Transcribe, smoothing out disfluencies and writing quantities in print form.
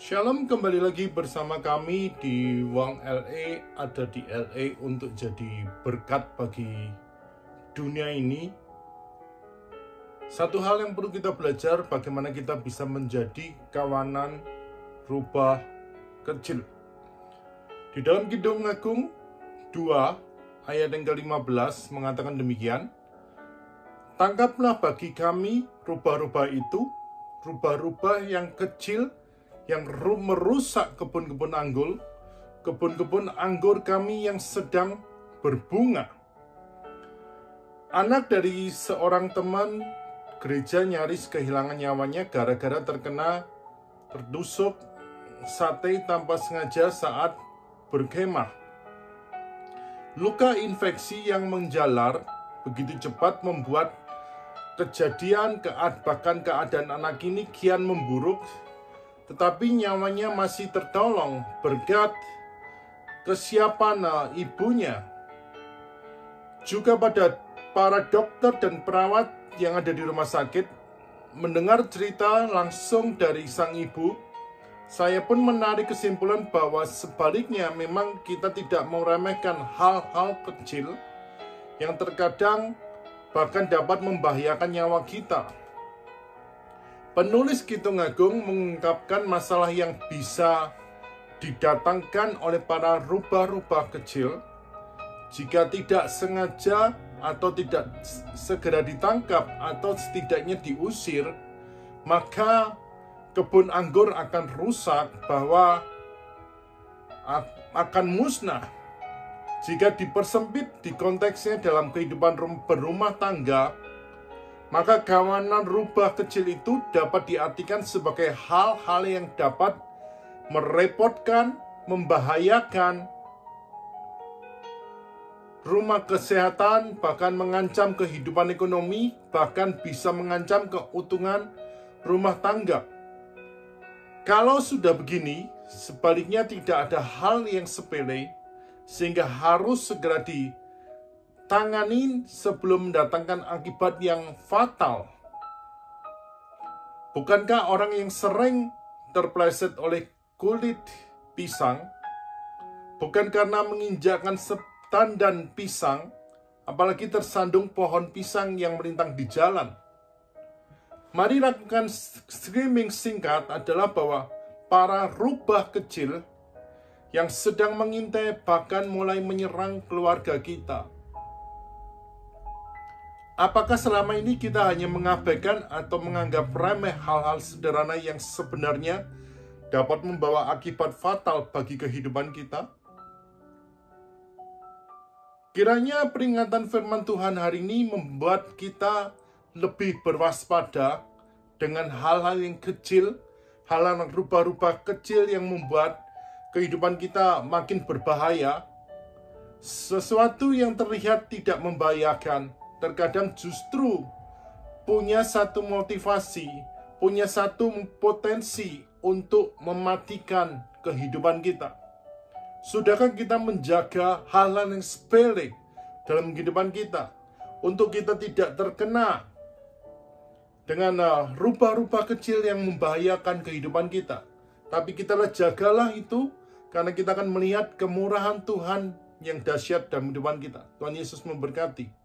Shalom, kembali lagi bersama kami di Wang LA, ada di LA untuk jadi berkat bagi dunia ini. Satu hal yang perlu kita belajar, bagaimana kita bisa menjadi kawanan rubah kecil. Di dalam Kidung Agung 2 ayat yang ke-15 mengatakan demikian, "Tangkaplah bagi kami rubah-rubah itu, rubah-rubah yang kecil, yang merusak kebun-kebun anggur kami yang sedang berbunga." Anak dari seorang teman gereja nyaris kehilangan nyawanya gara-gara tertusuk sate tanpa sengaja saat berkemah. Luka infeksi yang menjalar begitu cepat membuat bahkan keadaan anak ini kian memburuk, tetapi nyawanya masih tertolong berkat kesiapan ibunya. Juga pada para dokter dan perawat yang ada di rumah sakit, mendengar cerita langsung dari sang ibu, saya pun menarik kesimpulan bahwa sebaliknya memang kita tidak meremehkan hal-hal kecil yang terkadang bahkan dapat membahayakan nyawa kita. Penulis Kidung Agung mengungkapkan masalah yang bisa didatangkan oleh para rubah-rubah kecil jika tidak sengaja atau tidak segera ditangkap atau setidaknya diusir, maka kebun anggur akan rusak, bahwa akan musnah. Jika dipersempit di konteksnya dalam kehidupan berumah tangga, maka kawanan rubah kecil itu dapat diartikan sebagai hal-hal yang dapat merepotkan, membahayakan rumah kesehatan, bahkan mengancam kehidupan ekonomi, bahkan bisa mengancam keutuhan rumah tangga. Kalau sudah begini, sebaliknya tidak ada hal yang sepele, sehingga harus segera ditangani sebelum mendatangkan akibat yang fatal. Bukankah orang yang sering terpleset oleh kulit pisang bukan karena menginjakkan tandan pisang, apalagi tersandung pohon pisang yang melintang di jalan? Mari lakukan screaming singkat adalah bahwa para rubah kecil yang sedang mengintai bahkan mulai menyerang keluarga kita. Apakah selama ini kita hanya mengabaikan atau menganggap remeh hal-hal sederhana yang sebenarnya dapat membawa akibat fatal bagi kehidupan kita? Kiranya peringatan firman Tuhan hari ini membuat kita lebih berwaspada dengan hal-hal yang kecil, hal-hal rubah-rubah kecil yang membuat kehidupan kita makin berbahaya. Sesuatu yang terlihat tidak membahayakan terkadang justru punya satu motivasi, punya satu potensi untuk mematikan kehidupan kita. Sudahkah kita menjaga hal-hal yang sepele dalam kehidupan kita untuk kita tidak terkena dengan rubah-rubah kecil yang membahayakan kehidupan kita? Tapi kita jagalah itu, karena kita akan melihat kemurahan Tuhan yang dahsyat dalam kehidupan kita. Tuhan Yesus memberkati.